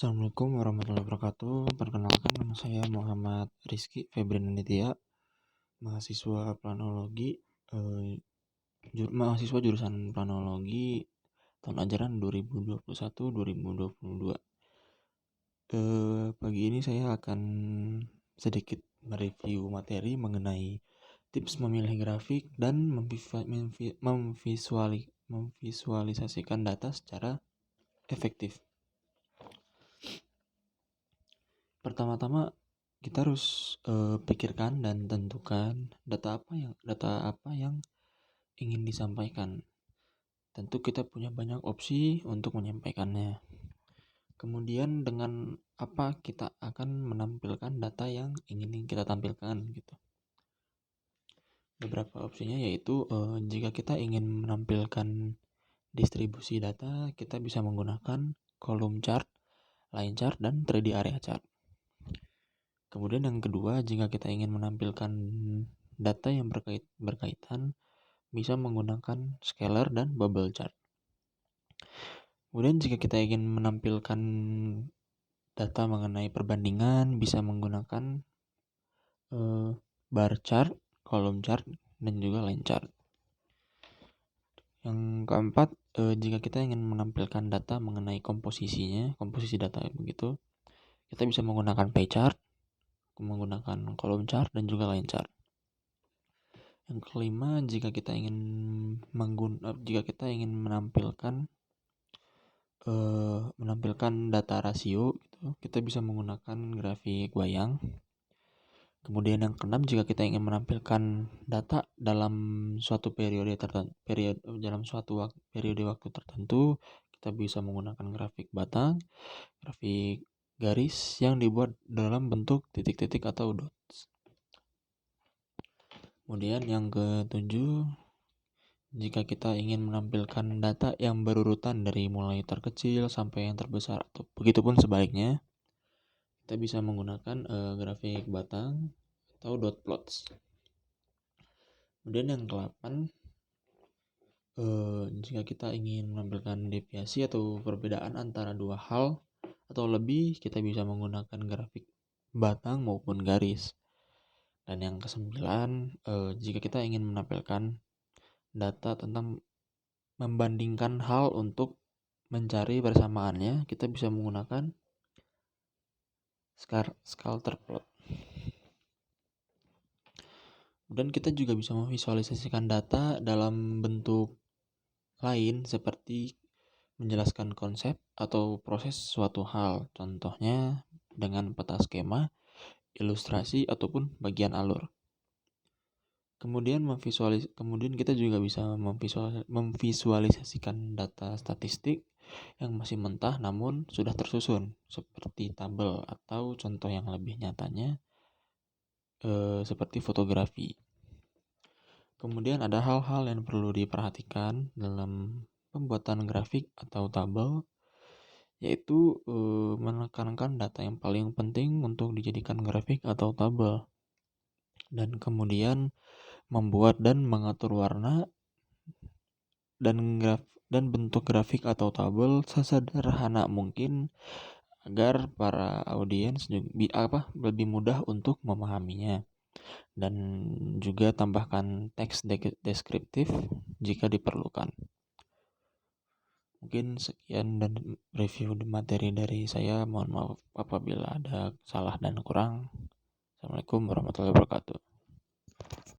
Assalamualaikum warahmatullahi wabarakatuh. Perkenalkan, nama saya Muhammad Rizky Febrian Nitya, mahasiswa planologi, mahasiswa jurusan planologi tahun ajaran 2021-2022. Pagi ini saya akan sedikit mereview materi mengenai tips memilih grafik dan memvisualisasikan data secara efektif. Pertama-tama kita harus pikirkan dan tentukan data apa yang ingin disampaikan. Tentu kita punya banyak opsi untuk menyampaikannya. Kemudian dengan apa kita akan menampilkan data yang ingin kita tampilkan gitu. Beberapa opsinya yaitu jika kita ingin menampilkan distribusi data, kita bisa menggunakan column chart, line chart, dan 3D area chart. Kemudian yang kedua, jika kita ingin menampilkan data yang berkaitan, bisa menggunakan scalar dan bubble chart. Kemudian jika kita ingin menampilkan data mengenai perbandingan, bisa menggunakan bar chart, column chart, dan juga line chart. Yang keempat, jika kita ingin menampilkan data mengenai komposisi data begitu, kita bisa menggunakan pie chart, menggunakan column chart, dan juga line chart. Yang kelima, jika kita ingin menampilkan data rasio gitu, kita bisa menggunakan grafik bayang. Kemudian yang keenam, jika kita ingin menampilkan data dalam suatu periode waktu tertentu, kita bisa menggunakan grafik batang, grafik garis yang dibuat dalam bentuk titik-titik atau dots. Kemudian yang ketujuh, jika kita ingin menampilkan data yang berurutan dari mulai terkecil sampai yang terbesar atau begitupun sebaliknya, kita bisa menggunakan grafik batang atau dot plots. Kemudian yang ke-8, jika kita ingin menampilkan deviasi atau perbedaan antara dua hal atau lebih, kita bisa menggunakan grafik batang maupun garis. Dan yang ke-9, jika kita ingin menampilkan data tentang membandingkan hal untuk mencari persamaannya, kita bisa menggunakan scatter plot. Dan kita juga bisa memvisualisasikan data dalam bentuk lain seperti menjelaskan konsep atau proses suatu hal, contohnya dengan peta skema, ilustrasi, ataupun bagian alur. Kemudian kita juga bisa memvisualisasikan data statistik yang masih mentah namun sudah tersusun, seperti tabel atau contoh yang lebih nyatanya seperti fotografi. Kemudian ada hal-hal yang perlu diperhatikan dalam pembuatan grafik atau tabel, yaitu menekankan data yang paling penting untuk dijadikan grafik atau tabel, dan kemudian membuat dan mengatur warna dan bentuk grafik atau tabel sesederhana mungkin agar para audiens lebih mudah untuk memahaminya. Dan juga tambahkan teks deskriptif jika diperlukan. Mungkin sekian dan review materi dari saya. Mohon maaf apabila ada salah dan kurang. Assalamualaikum warahmatullahi wabarakatuh.